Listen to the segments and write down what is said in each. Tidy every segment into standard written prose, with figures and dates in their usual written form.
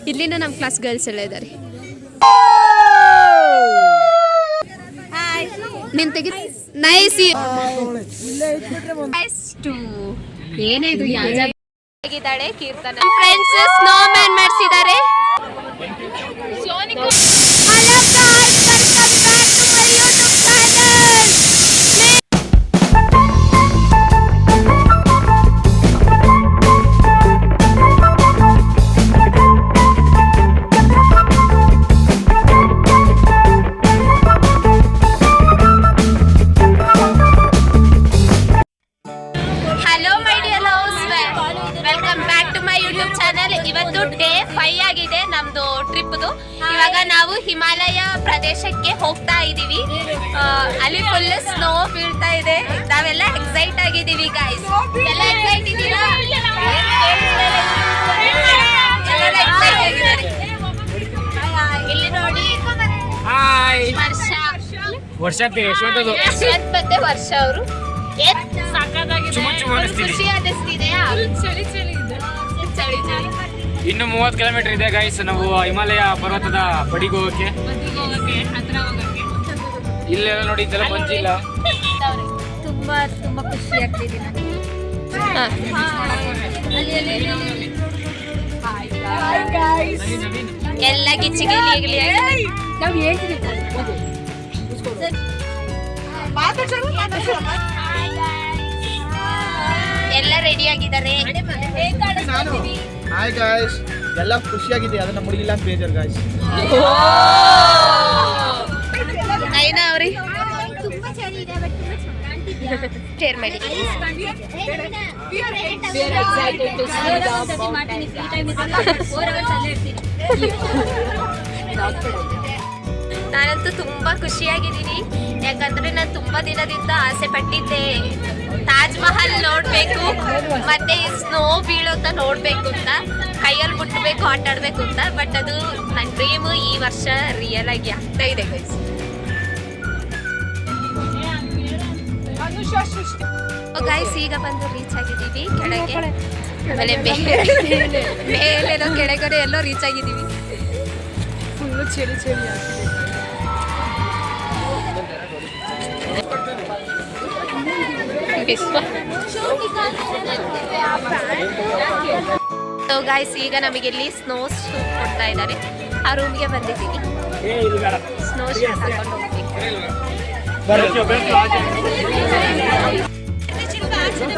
ಇಲ್ಲಿನ ನಮ್ಮ class girls ಎಲ್ಲ ಇದ್ದಾರೆ. ನಿನ್ ತೆಗಿ ನೈಸ್. ಏನಿದು ಆಗಿದ್ದಾಳೆ ಕೀರ್ತನ ಫ್ರೆಂಡ್ಸ್ ಸ್ನೋ ಮ್ಯಾನ್ ಮಾಡಿಸಿದ್ದಾರೆ. ಇವತ್ತು ಡೇ 5 ಆಗಿದೆ ನಮ್ದು ಟ್ರಿಪ್ದು. ಇವಾಗ ನಾವು ಹಿಮಾಲಯ ಪ್ರದೇಶಕ್ಕೆ ಹೋಗ್ತಾ ಇದೀವಿ. ಅಲ್ಲಿ ಫುಲ್ ಸ್ನೋ ಬೀಳ್ತಾ ಇದೆ. ನಾವೆಲ್ಲ ಎಕ್ಸೈಟ್ ಆಗಿದ್ದೀವಿ ಗೈಸ್. ಎಲ್ಲ ಎಕ್ಸೈಟ್ ಇದ್ದೀರಾ? ಇಲ್ಲಿ ನೋಡಿ ಯಶವಂತ್ ಮತ್ತೆ ವರ್ಷ ಅವರು ಖುಷಿ ಅನ್ನಿಸ್ತಿದೆಯಾ? ಇನ್ನು 30 ಕಿಲೋಮೀಟರ್ ಇದೆ ಗೈಸ್. ನಾವು ಹಿಮಾಲಯ ಪರ್ವತದ ಬಡಿಗೆ ಹೋಗಕ್ಕೆ. ಇಲ್ಲೆಲ್ಲ ನೋಡಿ ಇದೆಲ್ಲ ಮಂಜಿಲ್ಲ. ತುಂಬಾ ತುಂಬಾ ಖುಷಿ ಆಗ್ತಿದೆ ನನಗೆ. ಎಲ್ಲ ಗಿಚ್ಚಿಗಿಲಿ ನಾವು ಹೇಳ್ತೀವಿ. ಎಲ್ಲ ರೆಡಿ ಆಗಿದ್ದಾರೆ. ಹಾಯ್ ಗಾಯ್ಸ್, ಎಲ್ಲ ಖುಷಿಯಾಗಿದೆ. ಅದನ್ನ ಮುಡಿಗಿಲ್ಲ ಅಂತ ಬೇಜಾರು ಗಾಯ್ಸ್. ನೈನಾ ಅವ್ರಿ ಶೇರ್ ಮಾಡಿ. ನಾನಂತೂ ತುಂಬಾ ಖುಷಿಯಾಗಿದ್ದೀನಿ. ಯಾಕಂದ್ರೆ ನಾನು ತುಂಬಾ ದಿನದಿಂದ ಆಸೆ ಪಟ್ಟಿದ್ದೆ ತಾಜ್ ಮಹಲ್ ನೋಡ್ಬೇಕು ಮತ್ತೆ ಸ್ನೋ ಬೀಳೋತ ನೋಡ್ಬೇಕು ಅಂತ, ಕೈಯಲ್ಲಿ ಮುಟ್ಟಬೇಕು, ಆಟ ಆಡ್ಬೇಕು ಅಂತ. ಬಟ್ ಅದು ನನ್ನ ಡ್ರೀಮ್ ಈ ವರ್ಷ ರಿಯಲ್ ಆಗಿ ಆಗ್ತಾ ಇದೆ ಗೈಸ್. ಗೈಸ್ ಈಗ ಬಂದು ರೀಚ್ ಆಗಿದ್ದೀವಿ ಕೆಳಗೆ. ಆಮೇಲೆ ಮೇಲೆಲ್ಲೋ ಕೆಳಗಡೆ ಎಲ್ಲೋ ರೀಚ್ ಆಗಿದ್ದೀವಿ. ಫುಲ್ಲು ಚಳಿ ಚಳಿ ಆಗ್ತಿದೆ. ಗೈಸ್ ಈಗ ನಮಗೆ ಇಲ್ಲಿ ಸ್ನೋ ಶೂಟ್ ಕೊಡ್ತಾ ಇದ್ದಾರೆ. ಆ ರೂಮ್ಗೆ ಬಂದಿದ್ದೀವಿ. ಸ್ನೋ ಶೂಟ್ ಹಾಕೊಂಡು ಹೋಗ್ತೀವಿ.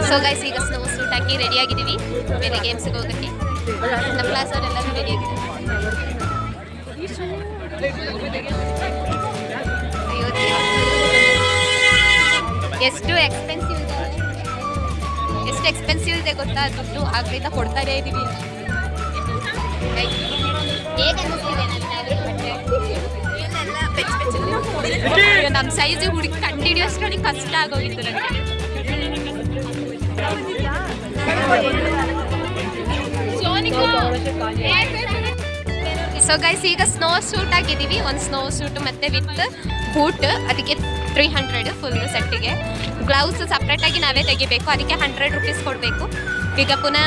ಸೊ ಗೈಸ್ ಈಗ ಸ್ನೋ ಶೂಟ್ ಹಾಕಿ ರೆಡಿ ಆಗಿದ್ದೀವಿ ಬೇರೆ ಗೇಮ್ಸ್ಗೆ ಹೋಗಕ್ಕೆ. ನಮ್ಮ ಕ್ಲಾಸ್ ಅವರೆಲ್ಲರೂ ರೆಡಿ ಆಗಿದ್ದೀವಿ. ಎಷ್ಟು ಎಕ್ಸ್ಪೆನ್ಸಿವ್ ಇದೆ ಗೊತ್ತಾ? ದುಡ್ಡು ಆಗ್ಲಿಂದ ಕೊಡ್ತಾನೇ ಇದೀವಿ. ನಮ್ಮ ಸೈಜ್ ಹುಡುಕಿ ಕಂಡುಹಿಡಿಯೋಷ್ಟರಲ್ಲಿ ಕಷ್ಟ ಆಗೋಗಿತ್ತು ನನಗೆ. ಸೊ ಗೈಸ್ ಈಗ ಸ್ನೋ ಶೂಟ್ ಆಗಿದ್ದೀವಿ. ಒಂದು ಸ್ನೋ ಶೂಟ್ ಮತ್ತೆ ವಿತ್ ಬೂಟ್, ಅದಕ್ಕೆ 300 ಫುಲ್ ಸೆಟ್ಟಿಗೆ. ಗ್ಲೌಸ್ ಸಪ್ರೇಟಾಗಿ ನಾವೇ ತೆಗಿಬೇಕು, ಅದಕ್ಕೆ 100 ರೂಪೀಸ್ ಕೊಡಬೇಕು. ಈಗ ಪುನಃ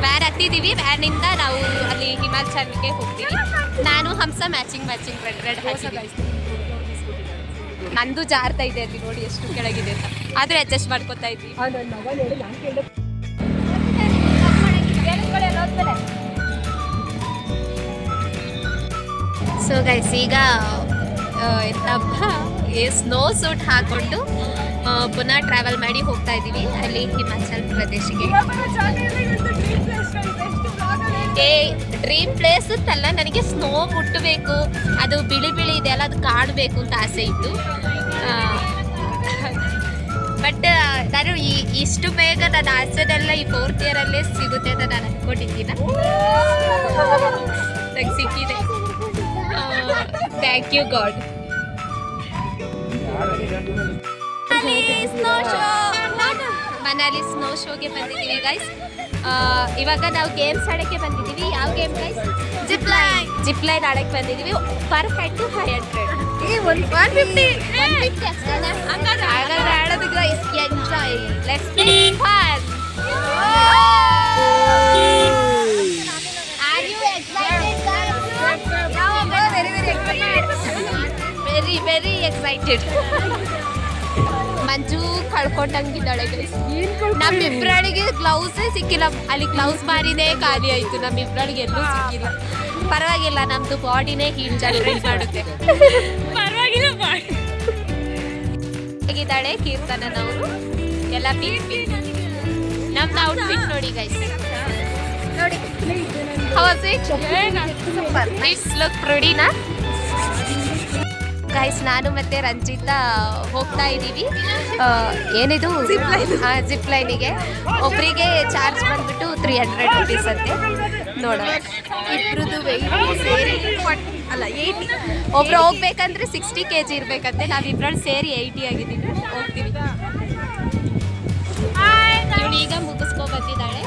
ವ್ಯಾನ್ ಹತ್ತಿದ್ದೀವಿ. ವ್ಯಾನಿಂದ ನಾವು ಅಲ್ಲಿ ಹಿಮಾಚಲ್ಗೆ ಹೋಗ್ತೀವಿ. ನಾನು ಹಂಸ ಮ್ಯಾಚಿಂಗ್ ರೆಡ್ ಹಾಕಿದ್ದೀನಿ. ನಂದು ಜಾರ್ತಾ ಇದೆ ಅಲ್ಲಿ ನೋಡಿ ಎಷ್ಟು ಕೆಳಗಿದೆ ಅಂತ. ಆದರೆ ಅಡ್ಜಸ್ಟ್ ಮಾಡ್ಕೊತಾ ಇದ್ವಿ. ಸೊ ಗೈಸ್ ಈಗ ಸ್ನೋ ಸೂಟ್ ಹಾಕೊಂಡು ಪುನಃ ಟ್ರಾವೆಲ್ ಮಾಡಿ ಹೋಗ್ತಾ ಇದ್ದೀವಿ ಅಲ್ಲಿ ಹಿಮಾಚಲ್ ಪ್ರದೇಶಕ್ಕೆ. ಡ್ರೀಮ್ ಪ್ಲೇಸ್ ಅಂತಲ್ಲ, ನನಗೆ ಸ್ನೋ ಮುಟ್ಟಬೇಕು, ಅದು ಬಿಳಿ ಬಿಳಿ ಇದೆಯಲ್ಲ ಅದು ಕಾಣಬೇಕು ಅಂತ ಆಸೆ ಇತ್ತು. ಬಟ್ ನಾನು ಇಷ್ಟು ಬೇಗ ನನ್ನ ಆಸೆನೆಲ್ಲ ಈ 4th ಇಯರಲ್ಲೇ ಸಿಗುತ್ತೆ ಅಂತ ನಾನು ಅಂದ್ಕೊಂಡಿದ್ದೀನ. ನಂಗೆ ಸಿಕ್ಕಿದೆ. Thank you God. Manali snow ಶೋಗೆ ಬಂದಿದ್ದೀವಿ ಗೈಸ್. ಇವಾಗ ನಾವು ಗೇಮ್ಸ್ ಆಡೋಕ್ಕೆ ಬಂದಿದ್ದೀವಿ. ಯಾವ ಗೇಮ್ ಗೈಸ್? ಜಿಪ್ ಲೈನ್ ಆಡೋಕ್ಕೆ ಬಂದಿದ್ದೀವಿ. Per head 500. 150 ಹಾಗಾದ್ರೆ ಆಡೋದು guys. Enjoy, let's play fast. Are you excited guys? Very very excited. Manju ಕಳ್ಕೊಂಡಂಗಿದ್ದಾಳೆ ಗೈಸ್. ನಮ್ಮಿಬ್ಬರಳಿಗೆ ಗ್ಲೌಸೇ ಸಿಕ್ಕಿಲ್ಲ. ಅಲ್ಲಿ ಗ್ಲೌಸ್ ಮಾರಿನೇ ಖಾಲಿ ಆಯ್ತು. ನಮ್ಮಿಬ್ಬರಳಿಗೆ ಎಲ್ಲೂ ಸಿಕ್ಕಿಲ್ಲ. ಪರವಾಗಿಲ್ಲ, ನಮ್ದು ಬಾಡಿನೇ ಹೀಟ್ ಜನರೇಟ್ ಮಾಡುತ್ತೆ. ಪರವಾಗಿಲ್ಲ. ಹೇಗಿದ್ದಾಳೆ ಕೀರ್ತನನವರು ಎಲ್ಲ ಪಿಂಕ್. ನಮ್ದು ಔಟ್ಫಿಟ್ ನೋಡಿ ಗೈಸ್, ನೋಡಿ. How was it? Super. It's look pretty ನಾ ಗೈಸ್. ನಾನು ಮತ್ತೆ ರಂಜಿತಾ ಹೋಗ್ತಾ ಇದ್ದೀವಿ. ಏನಿದು ಜಿಪ್ ಲೈನಿಗೆ. ಒಬ್ಬರಿಗೆ ಚಾರ್ಜ್ ಬಂದ್ಬಿಟ್ಟು 300 ರುಪೀಸ್ ಅಂತೆ. ನೋಡೋಣ. ಇಬ್ರದ್ದು ವೆಯ್ಟ್ ಸೇರಿ ಅಲ್ಲ 80. ಒಬ್ರು ಹೋಗ್ಬೇಕಂದ್ರೆ 60 kg ಇರ್ಬೇಕಂತೆ. ನಾವಿಬ್ರಲ್ಲಿ ಸೇರಿ 80 ಆಗಿದ್ದೀವಿ. ಹೋಗ್ತೀವಿ. ಇವಳು ಈಗ ಮುಗಿಸ್ಕೊ ಬಂದಿದ್ದಾಳೆ.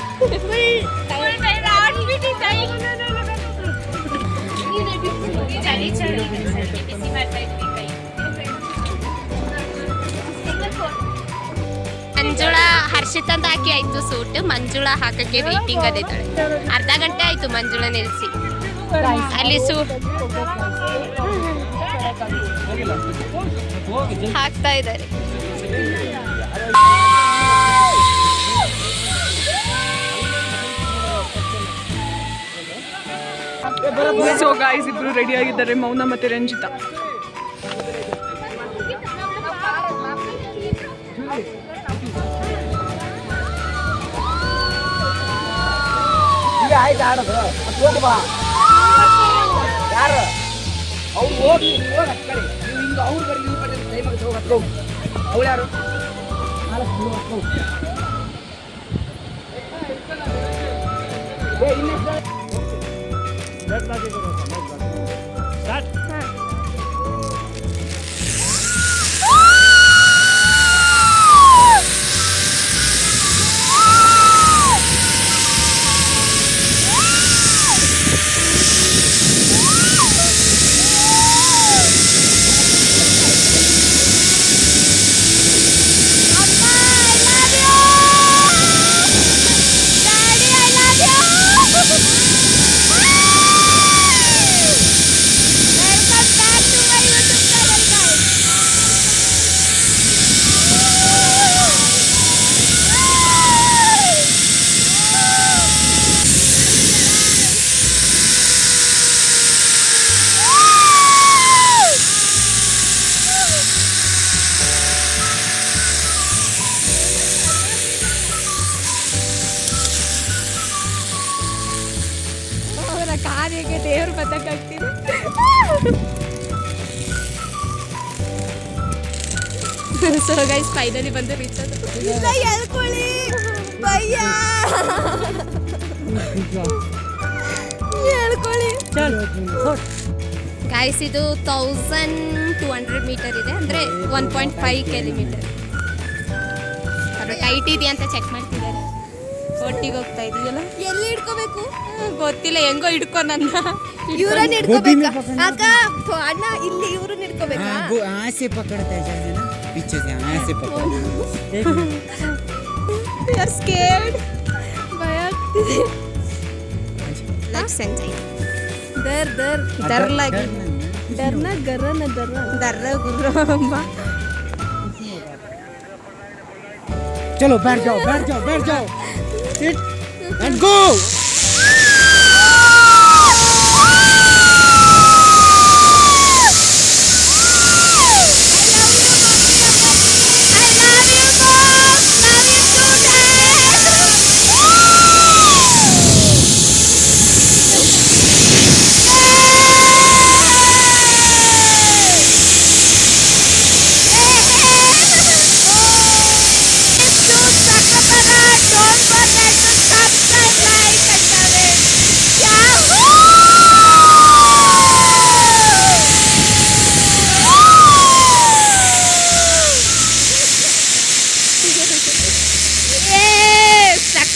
ಮಂಜುಳಾ ಹರ್ಷಿತಂತ ಹಾಕಿ ಆಯ್ತು ಸೂಟ್. ಮಂಜುಳಾ ಹಾಕಕ್ಕೆ ವೇಟಿಂಗ್ ಅದಿದ್ದಾಳೆ. ಅರ್ಧ ಗಂಟೆ ಆಯ್ತು ಮಂಜುಳಾ ನಿಲ್ಸಿ. ಅಲ್ಲಿ ಸೂಟ್ ಹಾಕ್ತಾ ಇದ್ದಾರೆ. ಸೊ ಗಾಯ್ಸ್, ಇಬ್ರು ರೆಡಿ ಆಗಿದ್ದಾರೆ, ಮೌನ ಮತ್ತೆ ರಂಜಿತಾ. ಕಾರ್ಯಕ್ಕೆ ದೇವ್ರು ಬದಕಾಗ್ತೀವಿ. ಸೊ ಗೈಸ್, ಫೈನಲಿ ಬಂದು ರೀಚ್ ಆದ. ಹೇಳ್ಕೊಳ್ಳಿ ಭಯ್ಯ, ಹೇಳ್ಕೊಳ್ಳಿ ಗೈಸ್. ಇದು 1200 ಮೀಟರ್ ಇದೆ, ಅಂದರೆ 1.5 ಕಿಲೋಮೀಟರ್. ಅದು ಟೈಟ್ ಇದೆಯಾ ಅಂತ ಚೆಕ್ ಮಾಡ್ತಿದ್ದಾರೆ. ಒಟ್ಟಿಗೆ ಹೋಗ್ತಾ ಇದೀಯಲ್ಲ, ಎಲ್ಲಿ ಹಿಡ್ಕೋಬೇಕು ಗೊತ್ತಿಲ್ಲ. ಹೆಂಗೋ ಹಿಡ್ಕೊ ನನ್ನ. ಇವ್ರನ್ನ ಹಿಡ್ಕೋಬೇಕಾ ಅಕ್ಕ? ಅಣ್ಣ ಇಲ್ಲಿ ಇವ್ರನ್ನ ಹಿಡ್ಕೋಬೇಕಾ? ऐसे पकड़ते हैं ना पीछे से, ऐसे पकड़. You are scared. ಭಯ ಆಗ್ತಿದೆ. Let's enjoy. डर लगी. डरना गरना दर्रा गुर्रा. चलो बैठ जाओ सिट एंड गो.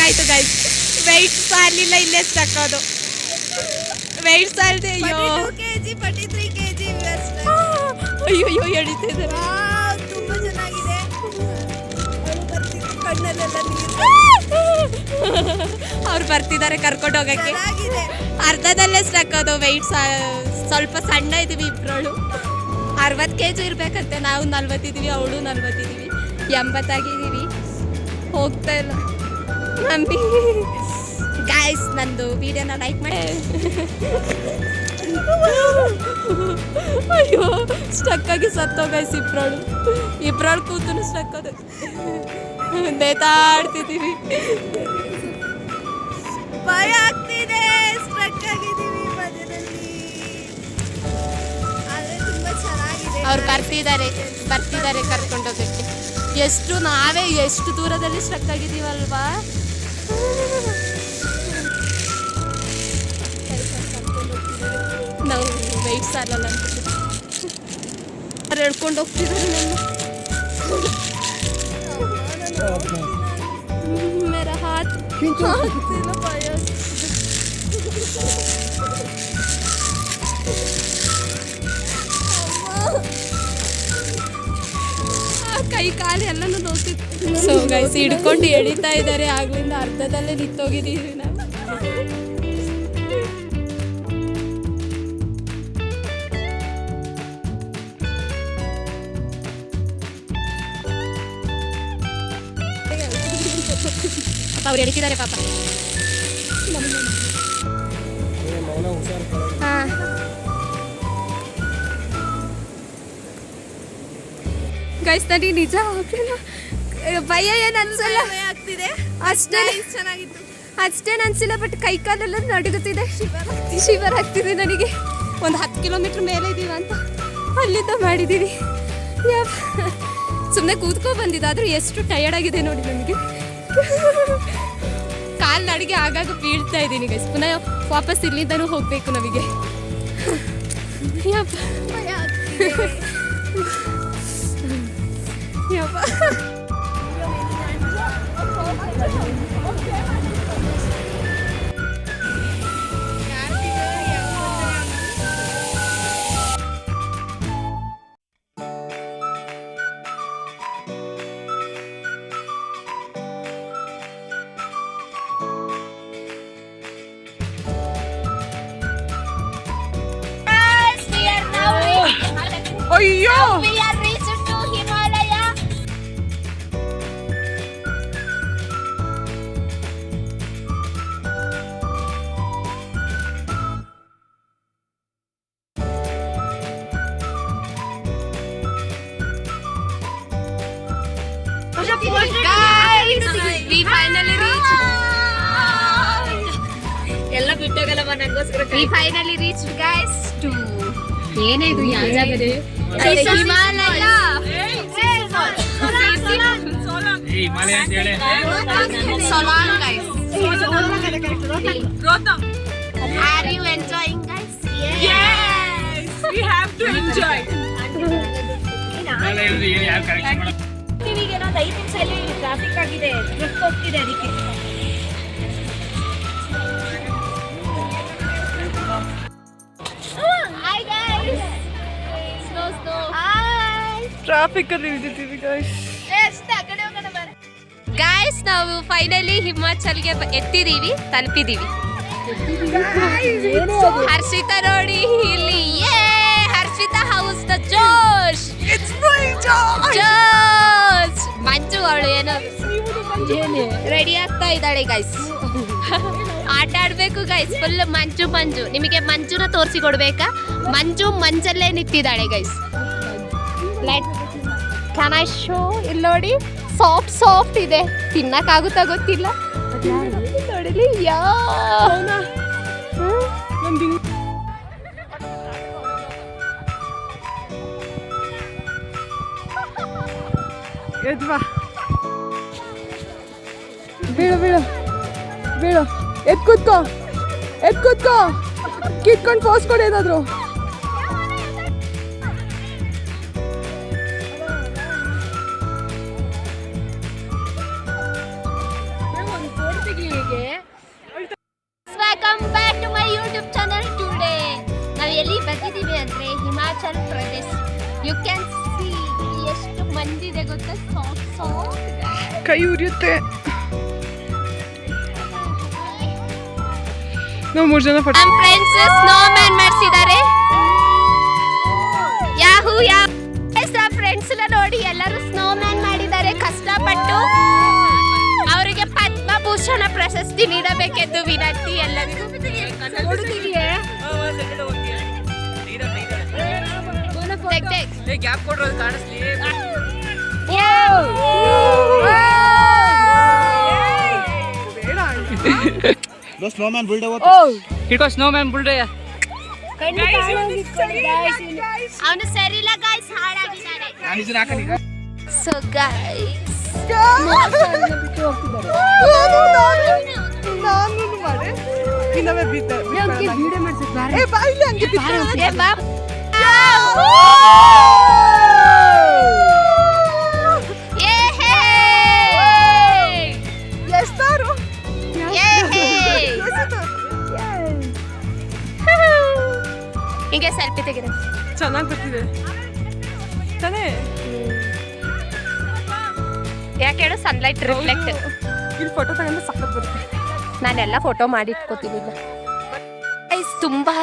ಆಯ್ತು ಗೈಸ್. ವೆಯ್ಟ್ ಸಾಲಿಲ್ಲ, ಇಲ್ಲೇ ಸಾಕೋದು. ವೆಯ್ಟ್ ಸಾಲದೆ ಅಯ್ಯೋ 43 kg ಅಯ್ಯೋ ಎಳಿತಿದ್ದಾರೆ. ತುಂಬ ಚೆನ್ನಾಗಿದೆ. ಕಣ್ಣಲ್ಲೆಲ್ಲ ಅವ್ರು ಬರ್ತಿದ್ದಾರೆ ಕರ್ಕೊಂಡು ಹೋಗಕ್ಕೆ. ಅರ್ಧದಲ್ಲೇ ಸಾಕೋದು. ವೆಯ್ಟ್ ಸ್ವಲ್ಪ ಸಣ್ಣ ಇದೀವಿ ಇಬ್ರಳು. 60 kg ಇರ್ಬೇಕಂತೆ. ನಾವು 40 ಇದೀವಿ, ಅವಳು 40 ಇದೀವಿ, 80 ಆಗಿದ್ದೀವಿ. ಹೋಗ್ತಾ ಇಲ್ಲ ಮಮ್ಮಿ. ಗಾಯ್ಸ್ ನಂದು ವಿಡಿಯೋನ ಲೈಕ್ ಮಾಡಿ. ಅಯ್ಯೋ ಸ್ಟಕ್ ಆಗಿ ಸತ್ತೋ ಗೈಸ್. ಇಬ್ರಾಳು ಕೂತು ಸ್ಟಕ್ ಅದು ನೇತಾಡ್ತಿದ್ದೀವಿ. ಭಯ ಆಗ್ತಿದೆ, ಸ್ಟ್ರಕ್ ಆಗಿದ್ದೀವಿ ಮಧ್ಯದಲ್ಲಿ. ಆದರೆ ತುಂಬ ಚೆನ್ನಾಗಿದೆ. ಅವ್ರು ಬರ್ತಿದ್ದಾರೆ ಕರ್ಕೊಂಡೋಗಕ್ಕೆ. ನಾವೇ ಎಷ್ಟು ದೂರದಲ್ಲಿ ಸ್ಟ್ರಕ್ ಆಗಿದ್ದೀವಲ್ವಾ. ನಾವು ವೆಯ್ಟ್ ಸಾಲಲ್ಲ ಅಂತ ಅವ್ರು ಹೇಳ್ಕೊಂಡು ಹೋಗ್ತಿದ್ದಾರೆ ಮೇರಾ ಹಾತ್ ಆಗ್ತಿಲ್ಲ, ಭಯ. ಕೈ ಕಾಲು ಎಲ್ಲನೂ ನೋಡ್ತಿತ್ತು. ಸೊ ಗೈಸ್ ಹಿಡ್ಕೊಂಡು ಎಳಿತಾ ಇದ್ದಾರೆ. ಆಗ್ಲಿಂದ ಅರ್ಧದಲ್ಲೇ ನಿಂತೋಗಿದ್ದೀವಿ ನಾವು. ಅವ್ರು ಎಳಿತಿದ್ದಾರೆ ಪಾಪ. ಹಾಂ ಗೈಸ್ ನನಗೆ ನಿಜ ಆಗ್ಲಿಲ್ಲ. ಭಯ ಏನು ಅನ್ಸಲ್ಲ, ಆಗ್ತಿದೆ ಅಷ್ಟೇ. ಚೆನ್ನಾಗಿತ್ತು ಅಷ್ಟೇನು ಅನ್ಸಿಲ್ಲ, ಬಟ್ ಕೈ ಕಾಲೆಲ್ಲ ನಡುಗುತ್ತಿದೆ, ಶಿವರ್ ಆಗ್ತಿದೆ ನನಗೆ. ಒಂದು 10 ಕಿಲೋಮೀಟ್ರ್ ಮೇಲೆ ಇದ್ದೀವಿ ಅಂತ ಅಲ್ಲಿಂದ ಮಾಡಿದ್ದೀವಿ. ಸುಮ್ಮನೆ ಕೂತ್ಕೊ ಬಂದಿದ್ದು, ಆದರೂ ಎಷ್ಟು ಟಯರ್ಡ್ ಆಗಿದೆ ನೋಡಿ ನನಗೆ. ಕಾಲು ನಡಿಗೆ ಆಗಾಗ ಬೀಳ್ತಾ ಇದ್ದೀನಿ ಗೈಸ್. ಪುನಃ ವಾಪಸ್ ಇಲ್ಲಿಂದನೂ ಹೋಗಬೇಕು ನಮಗೆ. ಅಯ್ಯೋ We are reached to Himalaya. Guys, we finally reached. ಎಲ್ಲ ಬಿಟ್ಟೋಗಲ್ಲವ ನನಗೋಸ್ಕರ. We finally reached guys to ಏನಿದು ಯಾವ ಜಾಗದೆ? ಹಿಮಾಲಯ. ಹಿಮಾಲಯ ಅಂತ ಹೇಳಿ Solang guys. Are you enjoying guys? Yes, we have to enjoy. Himalaya ಏನು ಯಾರು ಕರೆಕ್ಷನ್ ಮಾಡೋದು? ಟಿವಿಗೆ ಒಂದು 5 ನಿಮಿಷ ಇಲ್ಲಿ ಟ್ರಾಫಿಕ್ ಆಗಿದೆ, ಟ್ರಿಪ್ ಹೋಗ್ತಿದೆ ಅದಕ್ಕೆ. Hi guys. Snow. Hi. Traffic ಅಲ್ಲಿ ಇಳಿದಿದ್ದೀವಿ ಗಾಯ್ಸ್. ಎಷ್ಟು ಆ ಕಡೆ ಹೋಗೋಣ ಬರ. ಗಾಯ್ಸ್ ನಾವು ಫೈನಲಿ ಹಿಮಾಚಲ್ಗೆ ತಲುಪಿದೀವಿ. ಹರ್ಷಿತಾ ನೋಡಿ ಇಲ್ಲಿ. ಹರ್ಷಿತಾ ಹೌಸ್ ದ ಜೋಶ್. ಜೋಶ್. ಮಂಜು ಅವಳು ಏನೋ ರೆಡಿ ಆಗ್ತಾ ಇದ್ದಾಳೆ ಗೈಸ್. ಆಟ ಆಡ್ಬೇಕು ಗೈಸ್. ಫುಲ್ ಮಂಜು. ನಿಮಗೆ ಮಂಜುನ ತೋರಿಸಿ ಕೊಡ್ಬೇಕಾ? ಮಂಜಲ್ಲೇ ನಿಂತಿದ್ದಾಳೆ ಗೈಸ್. Can I show? ಇಲ್ಲಿ ನೋಡಿ, ಸಾಫ್ಟ್ ಇದೆ. ತಿನ್ನಕ್ಕಾಗುತ್ತಾ ಗೊತ್ತಿಲ್ಲ. ನೋಡಲಿ ಯಾ ಎದ್ವಾ ಬೀಳು ಎದ್ ಕೂತ್ಕೋ ಕಿತ್ಕೊಂಡು ಪೋಸ್ ಕೊಡಿ ಏನಾದ್ರು. Welcome back to my YouTube channel. Today ನಾವು ಎಲ್ಲಿ ಬಂದಿದ್ದೀವಿ ಅಂದರೆ Himachal Pradesh. You can see ಎಷ್ಟು ಮಂದಿದೆ ಗೊತ್ತಾ? ಸಾಫ್ಟ್ ಕೈ ಉರಿಯುತ್ತೆ. ನಾವು 3 ಜನ ನಮ್ಮ ಫ್ರೆಂಡ್ಸ್ ಸ್ನೋ ಮ್ಯಾನ್ ಮಾಡಿಸಿದ್ದಾರೆ. ಯಾಹೂ ಫ್ರೆಂಡ್ಸ್ ಎಲ್ಲ ನೋಡಿ ಎಲ್ಲರೂ ಸ್ನೋಮ್ಯಾನ್ ಮಾಡಿದ್ದಾರೆ ಕಷ್ಟಪಟ್ಟು. ಅವರಿಗೆ ಪದ್ಮಭೂಷಣ ಪ್ರಶಸ್ತಿ ನೀಡಬೇಕೆಂದು ವಿನಂತಿ ಎಲ್ಲರಿಗೂ. ಗ್ಯಾಪ್ ಕೊಡ್ರೋದು ಕಾಣಿಸ್ಲಿ. ಸ್ನೋಮ್ಯಾನ್ ಬಿಲ್ಡ್ ಹಿಡ್ಕೋ ಸ್ನೋಮ್ಯಾನ್ ಬಿಲ್ಡ್. ಅವನು ಸರಿಲ್ಲ ಗಾಯ್ಸ್, ಹಾಳಾಗಿದ್ದಾನೆ. ಸೊ ಗಾಯ್ಸ್ ಹಿಂಗೆ ಸೆಲ್ಫಿ ತೆಗೆದ ಚೆನ್ನಾಗಿ ಬರ್ತಿದೆ ತಾನೇ. ಯಾಕೆ ಹೇಳು, ಸನ್ಲೈಟ್ ರಿಫ್ಲೆಕ್ಟ್. ಇಲ್ಲಿ ಫೋಟೋ ತಗೊಂಡು ಸಖತ್ ಬರುತ್ತೆ. ನಾನೆಲ್ಲ ಫೋಟೋ ಮಾಡಿ ಇಟ್ಕೋತೀನಿ. ತುಂಬಾ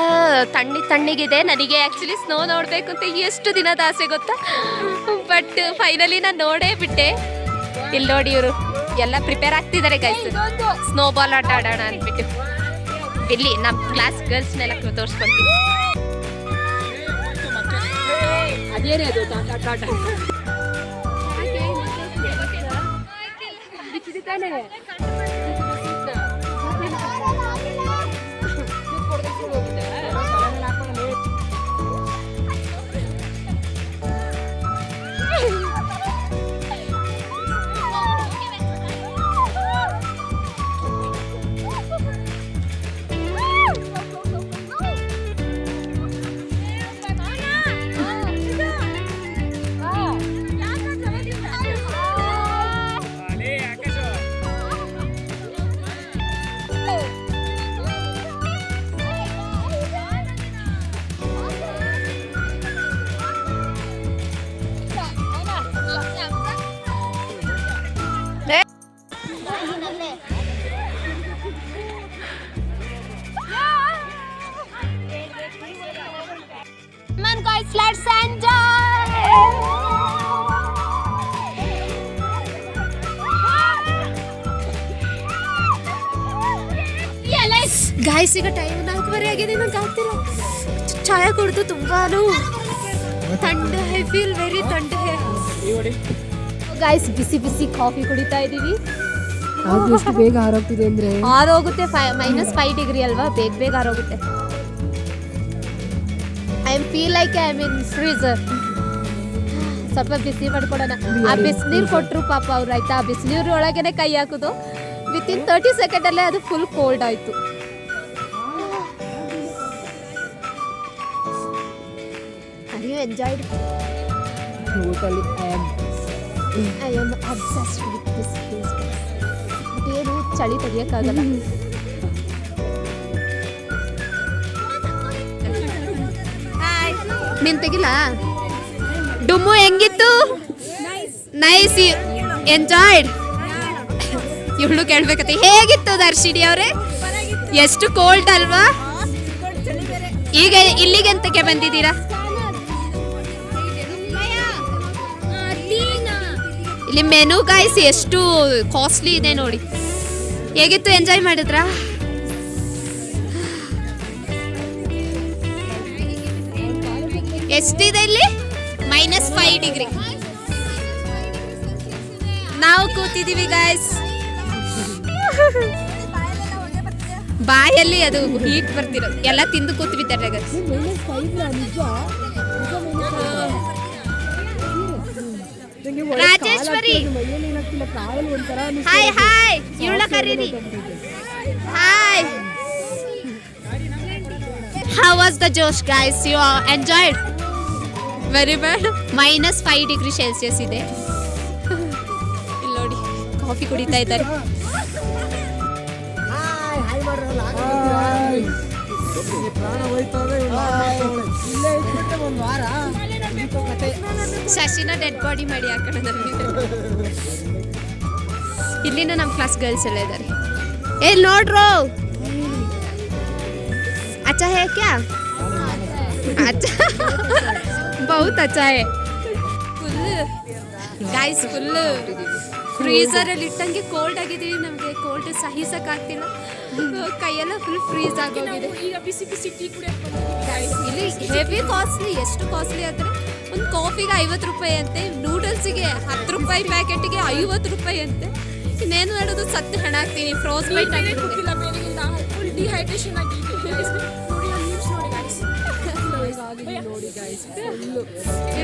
ತಣ್ಣಗಿದೆ. ನನಗೆ ಆಕ್ಚುಲಿ ಸ್ನೋ ನೋಡ್ಬೇಕು ಅಂತ ಎಷ್ಟು ದಿನದ ಆಸೆ ಗೊತ್ತಾ, ಬಟ್ ಫೈನಲಿ ನಾನು ನೋಡೇ ಬಿಟ್ಟೆ. ಇಲ್ಲಿ ನೋಡಿ ಇವರು ಎಲ್ಲ ಪ್ರಿಪೇರ್ ಆಗ್ತಿದ್ದಾರೆ ಗೈಸ್, ಸ್ನೋ ಬಾಲ್ ಆಟ ಆಡೋಣ ಅಂದ್ಬಿಟ್ಟು. ಇಲ್ಲಿ ನಮ್ಮ ಕ್ಲಾಸ್ ಗರ್ಲ್ಸ್ನೆಲ್ಲ ತೋರಿಸ್ಕೊಳ್ತೀವಿ. ಅದೇನೇ ಅದು ಟಾಟಾ Come on guys, let's enjoy! Guys ಈಗ ಟೈಮ್ 4:30 ಆಗಿದೆ. ನಂಗೆ ಆಗ್ತಿಲ್ಲ, ಚಾಯ ಕುಡಿದು ತುಂಬಾನು ಥಂಡ. ಐ ಫೀಲ್ ವೆರಿ ಥಂಡ. ಗಾಯ್ಸ್ ಬಿಸಿ ಬಿಸಿ ಕಾಫಿ ಕುಡಿತಾ ಇದೀವಿ. ಎಷ್ಟು ಬೇಗ ಆರೋಗ್ತಿದೆ ಅಂದ್ರೆ ಆರೋಗುತ್ತೆ. -5 ಡಿಗ್ರಿ ಅಲ್ವಾ, ಬೇಗ ಆರೋಗುತ್ತೆ. I feel like I mean freezer. ಸ್ವಲ್ಪ ಬಿಸಿ ಮಾಡ್ಕೊಡೋಣ. ಆ ಬಿಸಿನೀರು ಕೊಟ್ಟರು ಪಾಪ ಅವ್ರು, ಆಯ್ತಾ. ಆ ಬಿಸಿನೀರು ಒಳಗೇನೆ ಕೈ ಹಾಕೋದು. ವಿತಿನ್ 30 ಸೆಕೆಂಡಲ್ಲೇ ಅದು ಫುಲ್ ಕೋಲ್ಡ್ ಆಯಿತು. Are you enjoyed? I am obsessed with this place. ಏನು ಚಳಿ ತೆಗಿಯೋಕ್ಕಾಗಲ್ಲ. ನೀನ್ ತೆಗಿಲ್ಲ. ಡುಮ್ಮು ಹೆಂಗಿತ್ತು? Nice, enjoyed. ಇವಳು ಕೇಳ್ಬೇಕತ್ತೆ, ಹೇಗಿತ್ತು ದರ್ಶಿನಿ ಅವರೇ? ಎಷ್ಟು ಕೋಲ್ಡ್ ಅಲ್ವಾ? ಈಗ ಇಲ್ಲಿಗೆ ಎಂತಕ್ಕೆ ಬಂದಿದ್ದೀರಾ? ಇಲ್ಲಿ ಮೆನು ಗಾಯ್ಸ್ ಎಷ್ಟು ಕಾಸ್ಟ್ಲಿ ಇದೆ ನೋಡಿ. ಹೇಗಿತ್ತು? ಎಂಜಾಯ್ ಮಾಡಿದ್ರಾ? ಎಷ್ಟಿದೆ ಇಲ್ಲಿ? -5 ಡಿಗ್ರಿ. ನಾವು ಕೂತಿದ್ದೀವಿ ಗಾಯ್ಸ್. ಬಾಯಲ್ಲಿ ಅದು ಹೀಟ್ ಬರ್ತಿರೋದು. ಎಲ್ಲ ತಿಂದು ಕೂತ್ ಬಿದ್ದಾರೆ ಗಾಯ್ಸ್. Rajeshwari hi hi. ಇವಳ ಕರೀರಿ. Hi. How was the Josh guys? You enjoyed? Very bad. -5 degree Celsius ಇದೆ. ಇಲ್ಲಿ ನೋಡಿ ಕಾಫಿ ಕುಡಿತಾ ಇದ್ದಾರೆ. ಶಶಿನ ಡೆಡ್ ಬಾಡಿ ಮಾಡಿ ಹಾಕೋಣ. ಇಲ್ಲಿನ ನಮ್ಮ ಕ್ಲಾಸ್ ಗರ್ಲ್ಸ್ ಎಲ್ಲ ಇದ್ದಾರೆ. ನೋಡ್ರು. अच्छा है क्या? अच्छा ಬಹುತ್ ಅಚ್ಚಾ ಹೈ ಫುಲ್ ಗೈಸ್ ಫುಲ್ ಫ್ರೀಸರಲ್ಲಿ ಇಟ್ಟಂಗೆ ಕೋಲ್ಡ್ ಆಗಿದ್ದೀವಿ. ನಮಗೆ ಕೋಲ್ಡ್ ಸಹಿಸಕ್ಕಾಗ್ತಿಲ್ಲ. ಕೈಯೆಲ್ಲ ಫುಲ್ ಫ್ರೀಸ್ ಆಗೋಗಿದೆ. ಈಗ ಬಿಸಿ ಬಿಸಿ ಟೀ ಕುಡಿಯಕ್ಕೆ ಇಲ್ಲಿ ಹೆವಿ ಕಾಸ್ಟ್ಲಿ. ಎಷ್ಟು ಕಾಸ್ಟ್ಲಿ ಅಂದರೆ ಒಂದು ಕಾಫಿಗೆ 50 ರೂಪಾಯಿ ಅಂತೆ, ನೂಡಲ್ಸಿಗೆ 10 ರೂಪಾಯಿ ಪ್ಯಾಕೆಟಿಗೆ 50 ರೂಪಾಯಿ ಅಂತೆ. ಇನ್ನೇನು ಮಾಡೋದು, ಸತ್ತು ಹಣ ಹಾಕ್ತೀನಿ. ಫ್ರೋಸ್ ಬೈಟ್ ಆಗಿರುತ್ತೆ. ಗೊತ್ತಿಲ್ಲ ಮೇಲಿಂದ ಫುಲ್ ಡಿಹೈಡ್ರೇಷನ್ ಆಗಿದೆ ನೋಡಿ ನ್ಯೂಸ್ ನೋಡಿ ಗಾಯ್ಸ್.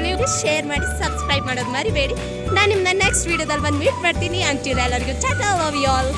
ನೀವು ಶೇರ್ ಮಾಡಿ ಸಬ್ಸ್ಕ್ರೈಬ್ ಮಾಡೋದು ಮರಿಬೇಡಿ. ನಾನು ನಿಮ್ಮನ್ನ ನೆಕ್ಸ್ಟ್ ವೀಡಿಯೋದಲ್ಲಿ ಬಂದು ಮೀಟ್ ಮಾಡ್ತೀನಿ. ಅಂಟಿಲ್ ಎಲ್ಲರಿಗೂ ಟಾಟಾ, ಲವ್ ಯು ಆಲ್.